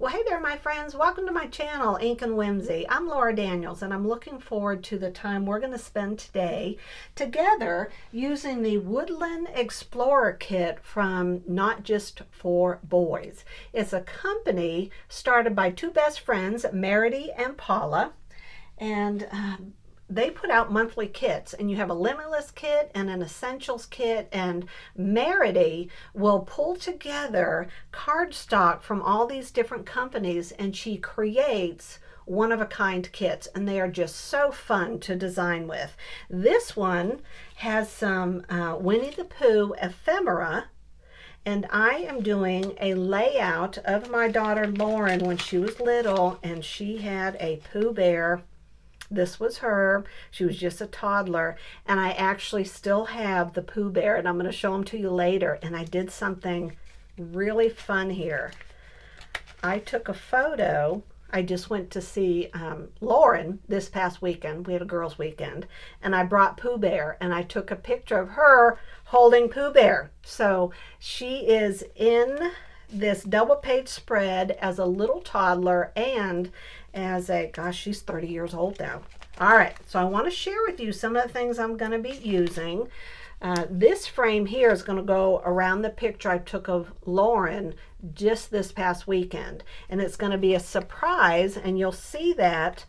Well, hey there, my friends. Welcome to my channel, Ink and Whimsy. I'm Laura Daniels, and I'm looking forward to the time we're going to spend today together using the Woodland Explorer Kit from Not Just for Boys. It's a company started by two best friends, Meredy and Paula, and they put out monthly kits, and you have a Limitless kit and an Essentials kit, and Meredy will pull together cardstock from all these different companies, and she creates one-of-a-kind kits, and they are just so fun to design with. This one has some Winnie the Pooh ephemera, and I am doing a layout of my daughter Lauren when she was little, and she had a Pooh Bear. This was her. She was just a toddler, and I actually still have the Pooh Bear, and I'm going to show them to you later. And I did something really fun here. I took a photo. I just went to see Lauren this past weekend. We had a girls' weekend, and I brought Pooh Bear, and I took a picture of her holding Pooh Bear. So she is in this double page spread as a little toddler and as a, gosh, she's 30 years old now. All right, so I want to share with you some of the things I'm going to be using. This frame here is going to go around the picture I took of Lauren just this past weekend, and it's going to be a surprise, and you'll see that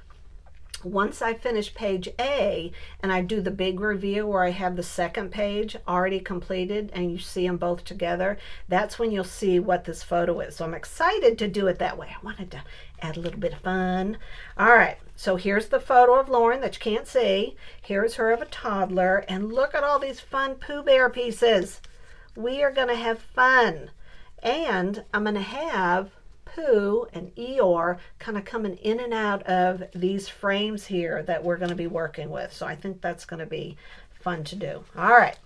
once I finish page A and I do the big review where I have the second page already completed and you see them both together. That's when you'll see what this photo is. So I'm excited to do it that way. I wanted to add a little bit of fun. All right, so here's the photo of Lauren that you can't see. Here's her of a toddler, and look at all these fun Pooh Bear pieces. We are going to have fun, and I'm going to have Pooh and Eeyore kind of coming in and out of these frames here that we're going to be working with. So I think that's going to be fun to do. All right,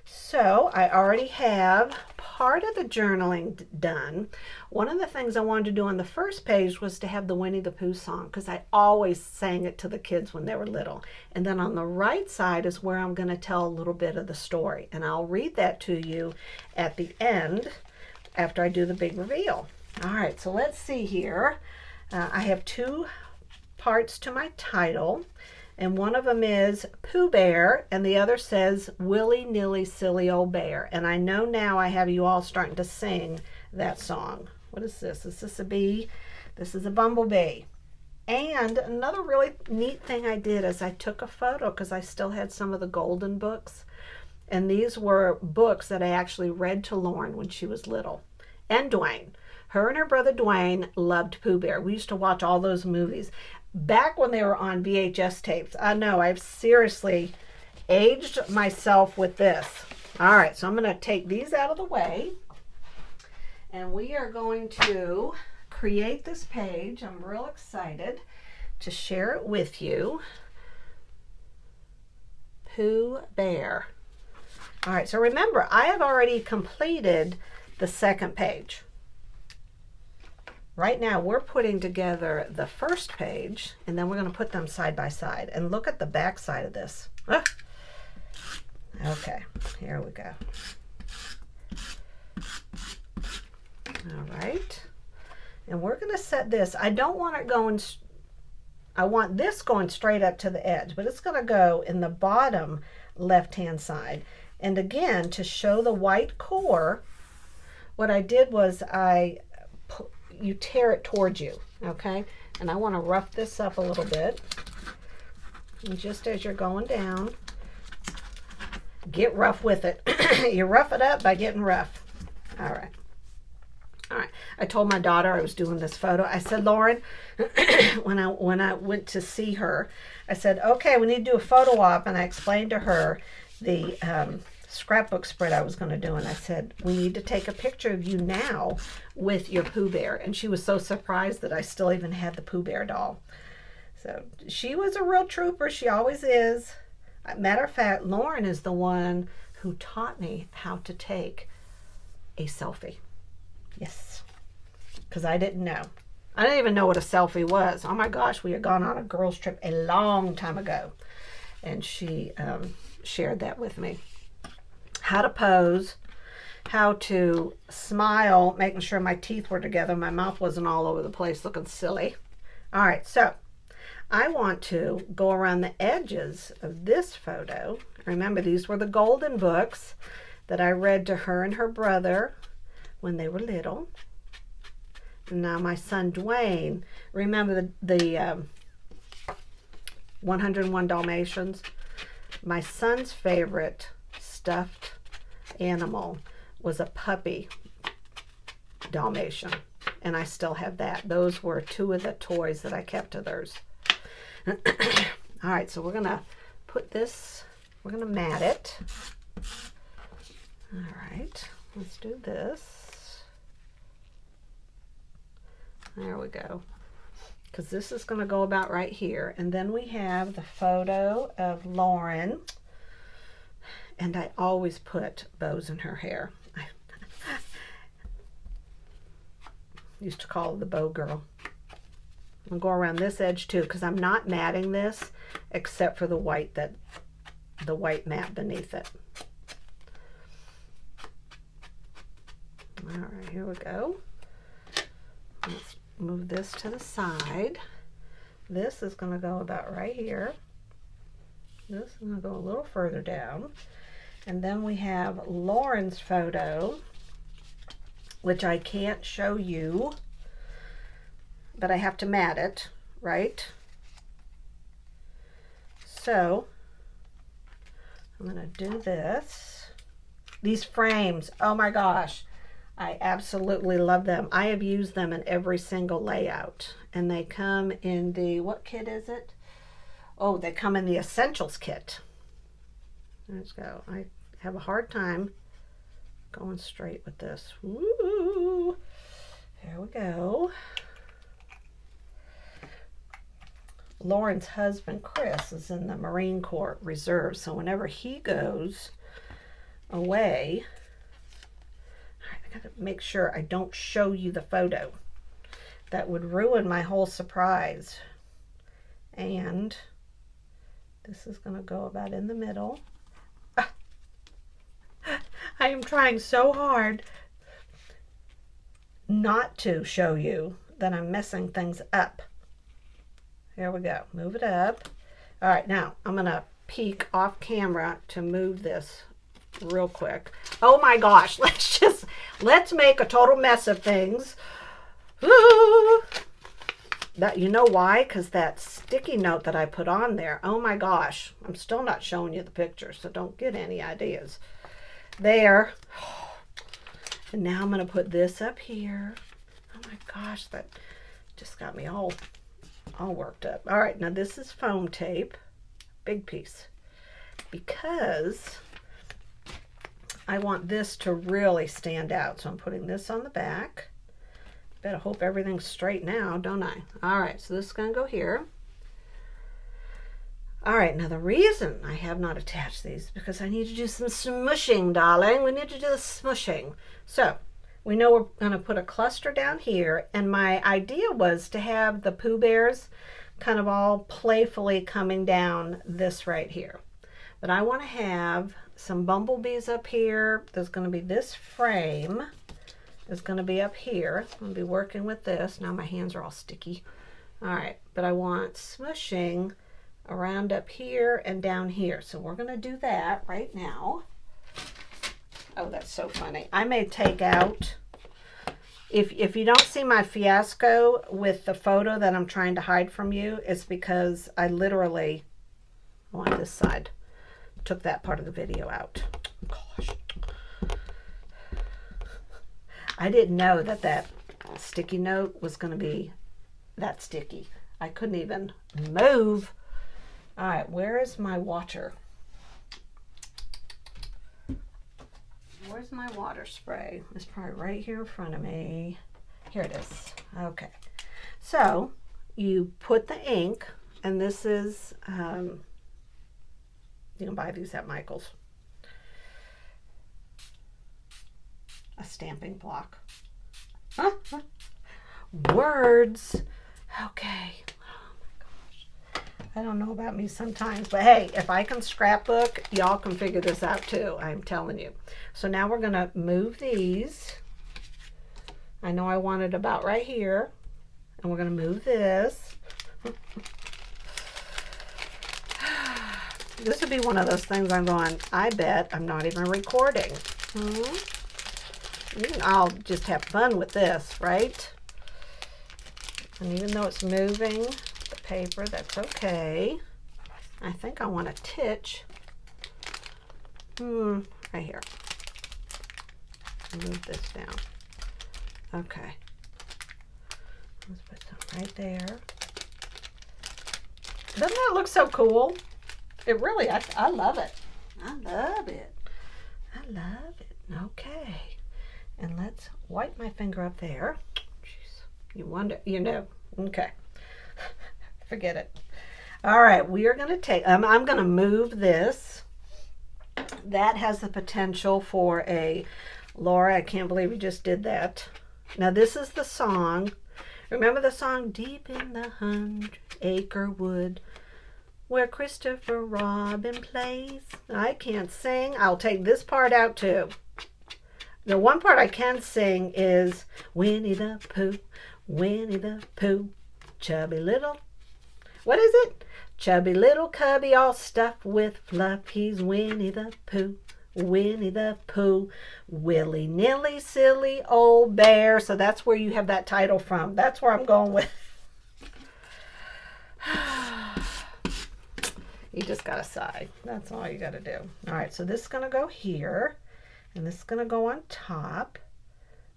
so I already have part of the journaling done. One of the things I wanted to do on the first page was to have the Winnie the Pooh song, because I always sang it to the kids when they were little. And then on the right side is where I'm going to tell a little bit of the story, and I'll read that to you at the end after I do the big reveal. All right, so let's see here. I have two parts to my title, and one of them is Pooh Bear, and the other says Willy Nilly Silly Old Bear. And I know now I have you all starting to sing that song. What is this? Is this a bee? This is a bumblebee. And another really neat thing I did is I took a photo, because I still had some of the golden books, and these were books that I actually read to Lauren when she was little, and Dwayne. Her and her brother Dwayne loved Pooh Bear. We used to watch all those movies back when they were on VHS tapes. I know, I've seriously aged myself with this. All right, so I'm going to take these out of the way, and we are going to create this page. I'm real excited to share it with you. Pooh Bear. All right, so remember, I have already completed the second page. Right now we're putting together the first page, and then we're going to put them side by side. And look at the back side of this. Ah. Okay, here we go. All right, and we're going to set this. I don't want it going, I want this going straight up to the edge, but it's going to go in the bottom left-hand side. And again, to show the white core, what I did was you tear it towards you, okay? And I want to rough this up a little bit. And just as you're going down, get rough with it. You rough it up by getting rough. All right. All right. I told my daughter I was doing this photo. I said, Lauren, when I went to see her, I said, okay, we need to do a photo op. And I explained to her the scrapbook spread I was going to do, and I said, we need to take a picture of you now with your Pooh Bear. And she was so surprised that I still even had the Pooh Bear doll. So she was a real trooper. She always is. Matter of fact, Lauren is the one who taught me how to take a selfie. Yes, because I didn't know. I didn't even know what a selfie was. Oh my gosh, we had gone on a girls trip a long time ago, and she shared that with me. How to pose, how to smile, making sure my teeth were together. My mouth wasn't all over the place looking silly. All right, so I want to go around the edges of this photo. Remember, these were the golden books that I read to her and her brother when they were little. And now my son Dwayne, remember the 101 Dalmatians? My son's favorite stuffed animal was a puppy Dalmatian, and I still have that. Those were two of the toys that I kept of theirs. All right, so we're gonna put this, we're gonna mat it. All right, let's do this. There we go. Because this is going to go about right here. And then we have the photo of Lauren. And I always put bows in her hair. I used to call her the bow girl. I'll go around this edge too, because I'm not matting this except for the white mat beneath it. All right, here we go. Let's move this to the side. This is going to go about right here. This is going to go a little further down. And then we have Lauren's photo, which I can't show you, but I have to mat it, right? So I'm going to do this. These frames, oh my gosh, I absolutely love them. I have used them in every single layout. And they come in the, what kit is it? Oh, they come in the Essentials kit. Let's go. I have a hard time going straight with this. Woo! There we go. Lauren's husband, Chris, is in the Marine Corps Reserve. So whenever he goes away, I gotta make sure I don't show you the photo. That would ruin my whole surprise. And this is gonna go about in the middle. I am trying so hard not to show you that I'm messing things up. Here we go. Move it up. All right, now I'm gonna peek off camera to move this real quick. Oh my gosh, let's make a total mess of things. Ooh. That, you know why? Because that sticky note that I put on there, oh my gosh, I'm still not showing you the picture, so don't get any ideas. There. And now I'm going to put this up here. Oh my gosh, that just got me all worked up. All right, now this is foam tape, big piece, because I want this to really stand out. So I'm putting this on the back. Better hope everything's straight now, don't I? All right, so this is going to go here. All right, now the reason I have not attached these is because I need to do some smushing, darling. We need to do the smushing. So we know we're going to put a cluster down here, and my idea was to have the Pooh Bears kind of all playfully coming down this right here. But I want to have some bumblebees up here. There's going to be this frame is going to be up here. I'm going to be working with this. Now my hands are all sticky. All right, but I want smushing around up here and down here. So we're going to do that right now. Oh, that's so funny. I may take out, if you don't see my fiasco with the photo that I'm trying to hide from you, it's because I literally, on this side, took that part of the video out. Gosh. I didn't know that that sticky note was going to be that sticky. I couldn't even move. All right, where is my water? Where's my water spray? It's probably right here in front of me. Here it is. Okay. So you put the ink, and this is, you can buy these at Michael's. A stamping block. Words. Okay. Oh my gosh. I don't know about me sometimes, but hey, if I can scrapbook, y'all can figure this out too, I'm telling you. So now we're going to move these. I know I want it about right here, and we're going to move this. This would be one of those things I'm going, I bet I'm not even recording. I'll just have fun with this, right? And even though it's moving the paper, that's okay. I think I want a titch. Right here. Move this down. Okay. Let's put some right there. Doesn't that look so cool? It really, I love it. I love it. I love it. Okay. And let's wipe my finger up there. Jeez. You wonder, you know. Okay. Forget it. All right. We are going to take, I'm going to move this. That has the potential for a, Laura, I can't believe we just did that. Now this is the song. Remember the song, Deep in the 100-Acre Wood, where Christopher Robin plays? I can't sing. I'll take this part out too. The one part I can sing is Winnie the Pooh, chubby little, what is it? Chubby little cubby all stuffed with fluff. He's Winnie the Pooh, willy-nilly silly old bear. So that's where you have that title from. That's where I'm going with. You just gotta sigh. That's all you gotta do. All right, so this is gonna go here, and this is gonna go on top.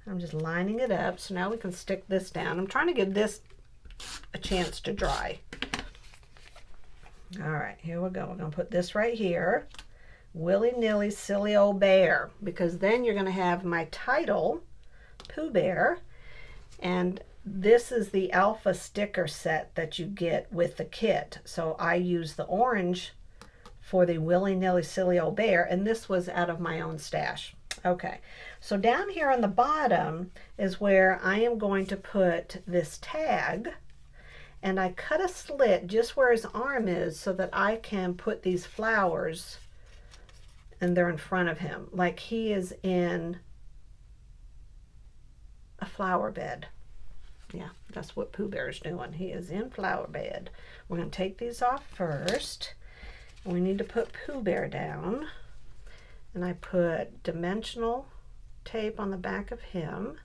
I'm just lining it up, so now we can stick this down. I'm trying to give this a chance to dry. All right, here we go. We're gonna put this right here. Willy-nilly silly old bear, because then you're gonna have my title, Pooh Bear, and this is the alpha sticker set that you get with the kit. So I use the orange for the willy-nilly silly old bear, and this was out of my own stash. Okay, so down here on the bottom is where I am going to put this tag, and I cut a slit just where his arm is so that I can put these flowers, and they're in front of him, like he is in a flower bed. Yeah, that's what Pooh Bear is doing. He is in flower bed. We're going to take these off first. We need to put Pooh Bear down. And I put dimensional tape on the back of him.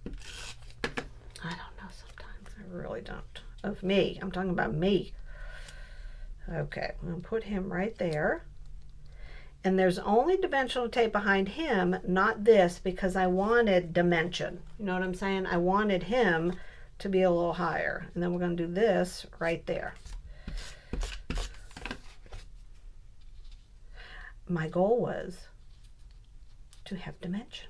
I don't know sometimes. I really don't. Of me. I'm talking about me. Okay, I'm going to put him right there. And there's only dimensional tape behind him, not this, because I wanted dimension. You know what I'm saying? I wanted him to be a little higher. And then we're going to do this right there. My goal was to have dimension.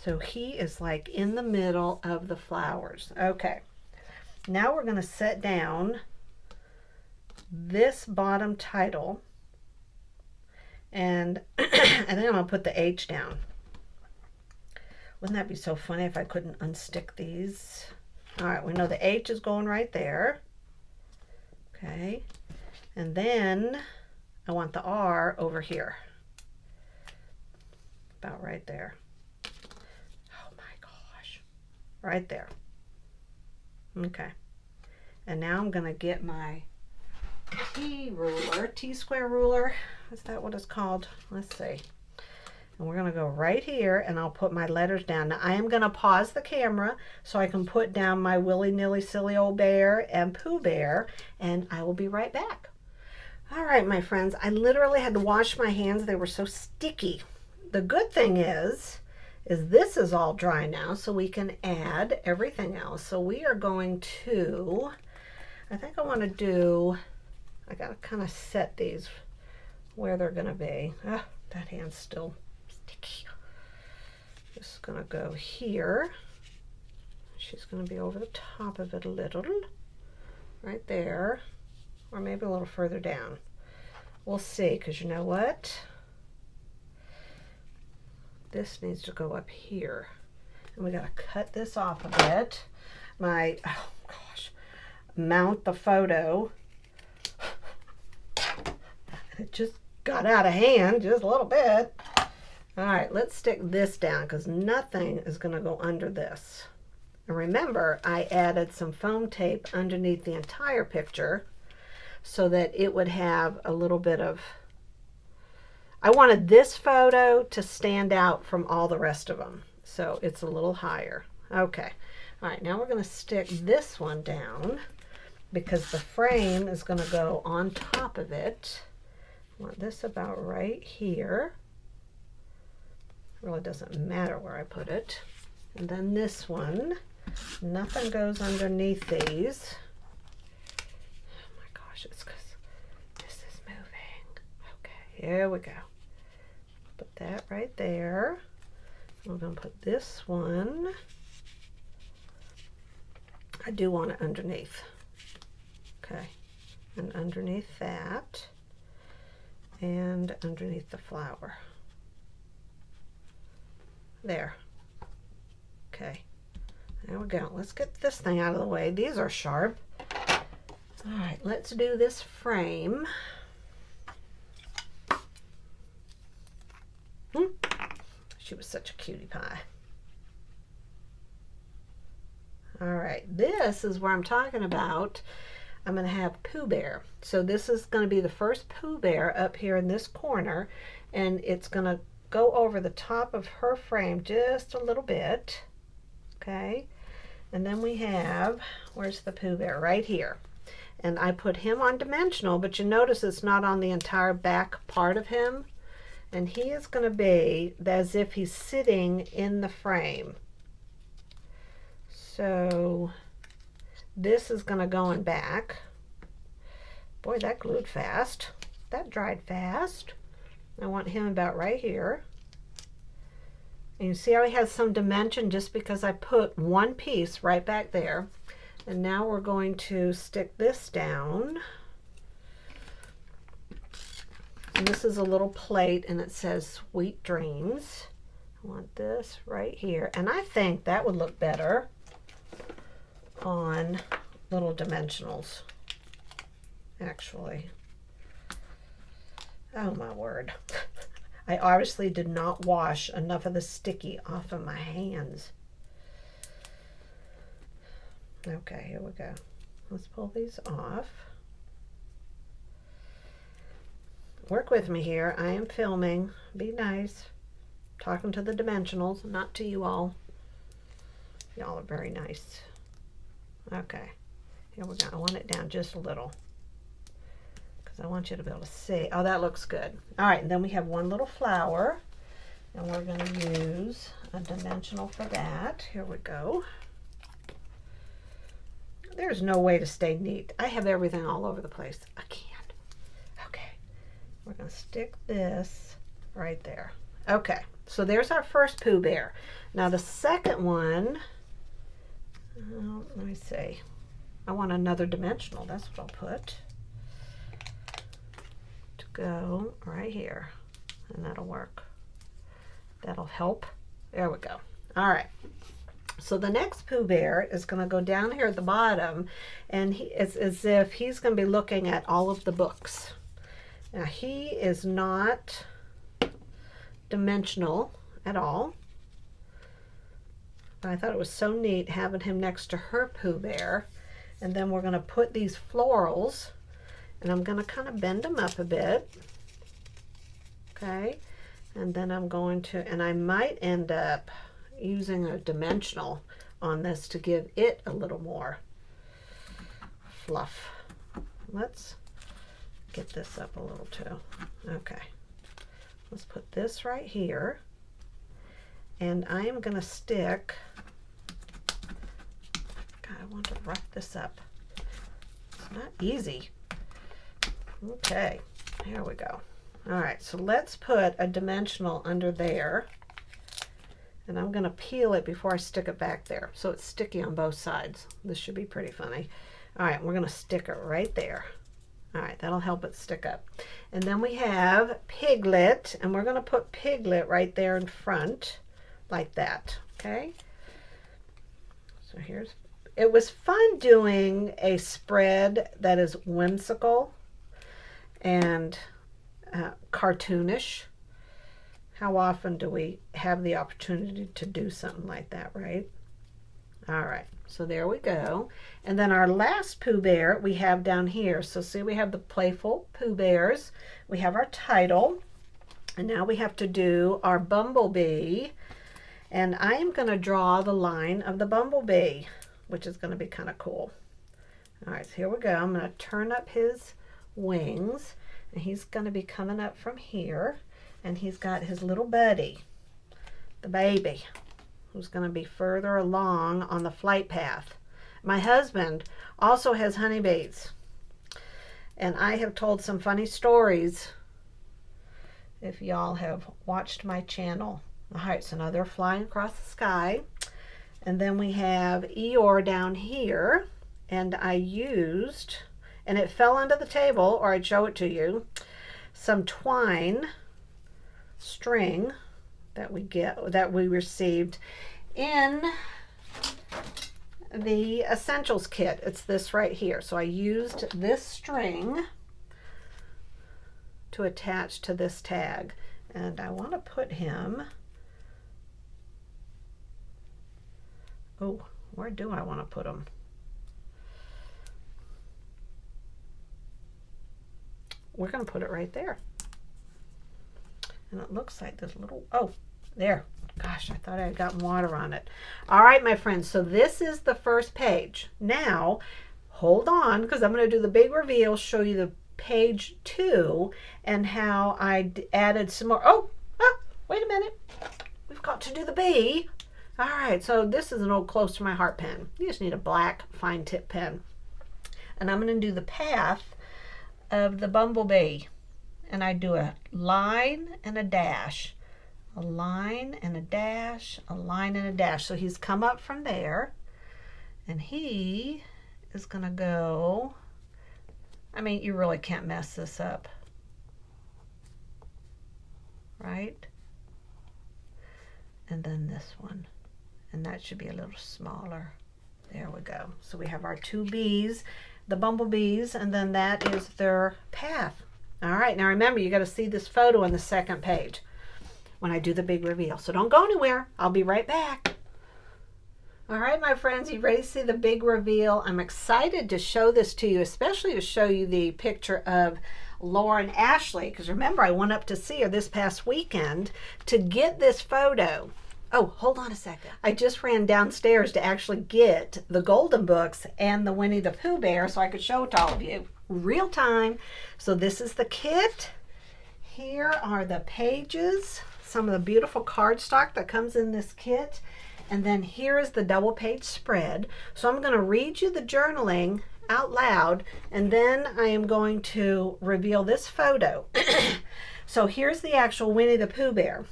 So he is like in the middle of the flowers. Okay. Now we're going to set down this bottom title. And I think I'm going to put the H down. Wouldn't that be so funny if I couldn't unstick these? All right, we know the H is going right there. Okay. And then I want the R over here. About right there. Oh my gosh. Right there. Okay. And now I'm going to get my T-square ruler. Is that what it's called? Let's see. And we're going to go right here, and I'll put my letters down. Now I am going to pause the camera so I can put down my willy-nilly silly old bear and Pooh Bear, and I will be right back. All right, my friends, I literally had to wash my hands. They were so sticky. The good thing is this is all dry now, so we can add everything else. So we are going to, I think I want to do, I got to kind of set these where they're going to be. Ah, that hand's still sticky. This is going to go here. She's going to be over the top of it a little, right there, or maybe a little further down. We'll see, because you know what? This needs to go up here. And we got to cut this off a bit. My, oh gosh, mount the photo. It just got out of hand just a little bit. All right, let's stick this down because nothing is going to go under this. And remember, I added some foam tape underneath the entire picture so that it would have a little bit of, I wanted this photo to stand out from all the rest of them. So it's a little higher. Okay. All right, now we're going to stick this one down because the frame is going to go on top of it. I want this about right here. It really doesn't matter where I put it. And then this one, nothing goes underneath these. Oh my gosh, it's because this is moving. Okay, here we go. Put that right there. We're going to put this one. I do want it underneath. Okay, and underneath that, and underneath the flower. There. Okay, there we go. Let's get this thing out of the way. These are sharp. All right, let's do this frame. She was such a cutie pie. All right, this is where I'm talking about. I'm going to have Pooh Bear. So this is going to be the first Pooh Bear up here in this corner, and it's going to go over the top of her frame just a little bit. Okay, and then we have, where's the Pooh Bear? Right here. And I put him on dimensional, but you notice it's not on the entire back part of him. And he is going to be as if he's sitting in the frame. So this is going to go in back. Boy, that glued fast. That dried fast. I want him about right here. And you see how he has some dimension just because I put one piece right back there. And now we're going to stick this down. And this is a little plate and it says Sweet Dreams. I want this right here. And I think that would look better on little dimensionals, actually. Oh my word. I obviously did not wash enough of the sticky off of my hands. Okay, here we go. Let's pull these off. Work with me here. I am filming. Be nice. Talking to the dimensionals, not to you all. Y'all are very nice. Okay, here we go. I want it down just a little because I want you to be able to see. Oh, that looks good. All right, and then we have one little flower, and we're going to use a dimensional for that. Here we go. There's no way to stay neat. I have everything all over the place. I can't. Okay, we're going to stick this right there. Okay, so there's our first Pooh Bear. Now the second one, let me see. I want another dimensional. That's what I'll put. To go right here. And that'll work. That'll help. There we go. All right. So the next Pooh Bear is going to go down here at the bottom. And it's as if he's going to be looking at all of the books. Now he is not dimensional at all. But I thought it was so neat having him next to her Pooh Bear. And then we're going to put these florals, and I'm going to kind of bend them up a bit. Okay, and then I'm going to, and I might end up using a dimensional on this to give it a little more fluff. Let's get this up a little too. Okay, let's put this right here. And I am going to stick, God, I want to rough this up. It's not easy. Okay, here we go. All right, so let's put a dimensional under there. And I'm going to peel it before I stick it back there. So it's sticky on both sides. This should be pretty funny. All right, we're going to stick it right there. All right, that'll help it stick up. And then we have Piglet, and we're going to put Piglet right there in front. Like that, okay? So here's It was fun doing a spread that is whimsical and cartoonish. How often do we have the opportunity to do something like that, right? All right, so there we go. And then our last Pooh Bear we have down here. So see, we have the playful Pooh Bears. We have our title. And now we have to do our bumblebee. And I am going to draw the line of the bumblebee, which is going to be kind of cool. All right, so here we go. I'm going to turn up his wings. And he's going to be coming up from here. And he's got his little buddy, the baby, who's going to be further along on the flight path. My husband also has honeybees. And I have told some funny stories if y'all have watched my channel. All right, so now they're flying across the sky. And then we have Eeyore down here. And I used, and it fell under the table, or I'd show it to you, some twine string that we received in the essentials kit. It's this right here. So I used this string to attach to this tag, and I want to put him, oh, where do I want to put him? We're going to put it right there. And it looks like this little, oh, there. Gosh, I thought I had gotten water on it. All right, my friends, so this is the first page. Now, hold on, because I'm going to do the big reveal, show you the page 2, and how I added some more. Oh, wait a minute. We've got to do the bee. All right, so this is an old close to my heart pen. You just need a black fine tip pen. And I'm going to do the path of the bumblebee. And I do a line and a dash. A line and a dash, a line and a dash. So he's come up from there, and he is going to go, I mean, you really can't mess this up, right? And then this one, and that should be a little smaller. There we go. So we have our two bees, the bumblebees, and then that is their path. All right, now remember, you got to see this photo on the second page when I do the big reveal. So don't go anywhere. I'll be right back. All right, my friends, you ready to see the big reveal? I'm excited to show this to you, especially to show you the picture of Laura and Ashley, because remember, I went up to see her this past weekend to get this photo. Oh, hold on a second. I just ran downstairs to actually get the golden books and the Winnie the Pooh Bear so I could show it to all of you real time. So this is the kit. Here are the pages, some of the beautiful cardstock that comes in this kit. And then here is the double page spread. So I'm going to read you the journaling out loud, and then I am going to reveal this photo. So here's the actual Winnie the Pooh Bear.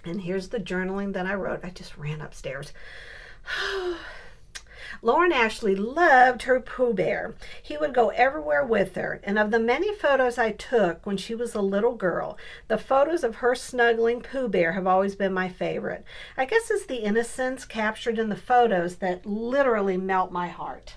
And here's the journaling that I wrote. I just ran upstairs. Laura and Ashley loved her Pooh Bear. He would go everywhere with her. And of the many photos I took when she was a little girl, the photos of her snuggling Pooh Bear have always been my favorite. I guess it's the innocence captured in the photos that literally melt my heart.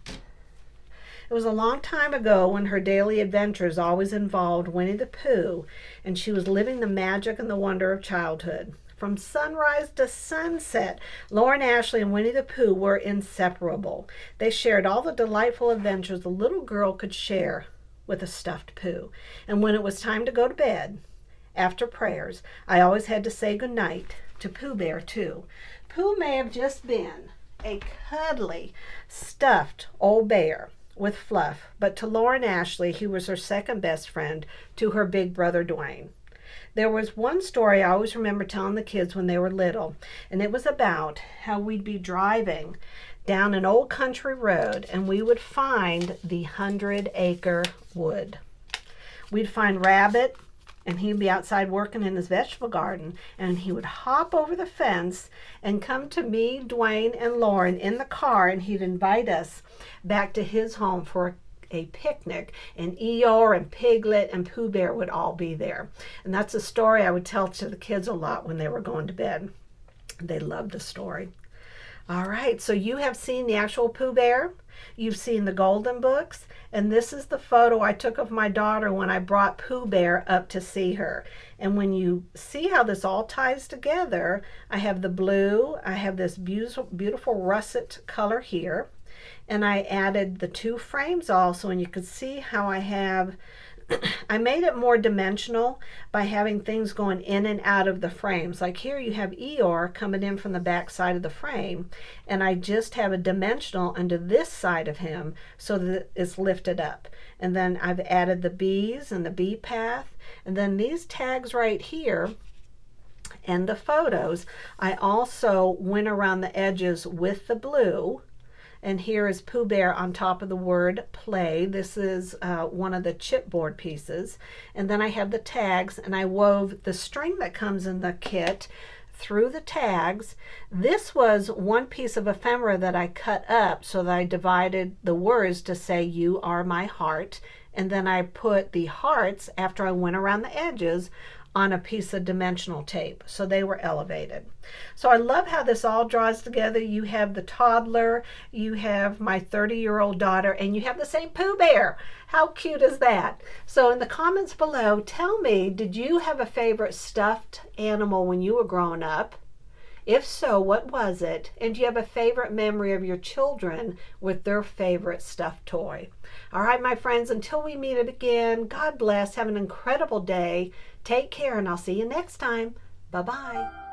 It was a long time ago when her daily adventures always involved Winnie the Pooh, and she was living the magic and the wonder of childhood. From sunrise to sunset, Laura and Ashley and Winnie the Pooh were inseparable. They shared all the delightful adventures a little girl could share with a stuffed Pooh. And when it was time to go to bed, after prayers, I always had to say goodnight to Pooh Bear, too. Pooh may have just been a cuddly, stuffed old bear with fluff, but to Laura and Ashley, he was her second best friend to her big brother Dwayne. There was one story I always remember telling the kids when they were little, and it was about how we'd be driving down an old country road and we would find the 100-acre wood. We'd find Rabbit, and he'd be outside working in his vegetable garden, and he would hop over the fence and come to me, Dwayne, and Lauren in the car, and he'd invite us back to his home for a picnic, and Eeyore and Piglet and Pooh Bear would all be there. And that's a story I would tell to the kids a lot when they were going to bed. They loved the story. All right, so you have seen the actual Pooh Bear, you've seen the golden books, and this is the photo I took of my daughter when I brought Pooh Bear up to see her. And when you see how this all ties together, I have the blue, I have this beautiful russet color here, and I added the two frames also, and you can see how I have I made it more dimensional by having things going in and out of the frames. Like here you have Eeyore coming in from the back side of the frame, and I just have a dimensional under this side of him so that it's lifted up. And then I've added the bees and the bee path, and then these tags right here and the photos, I also went around the edges with the blue. And here is Pooh Bear on top of the word play. This is one of the chipboard pieces. And then I have the tags, and I wove the string that comes in the kit through the tags. This was one piece of ephemera that I cut up so that I divided the words to say "You are my heart." And then I put the hearts, after I went around the edges, on a piece of dimensional tape, so they were elevated. So I love how this all draws together. You have the toddler, you have my 30-year-old daughter, and you have the same Pooh Bear. How cute is that? So in the comments below, tell me, did you have a favorite stuffed animal when you were growing up? If so, what was it? And do you have a favorite memory of your children with their favorite stuffed toy? All right, my friends, until we meet again, God bless. Have an incredible day. Take care, and I'll see you next time. Bye-bye.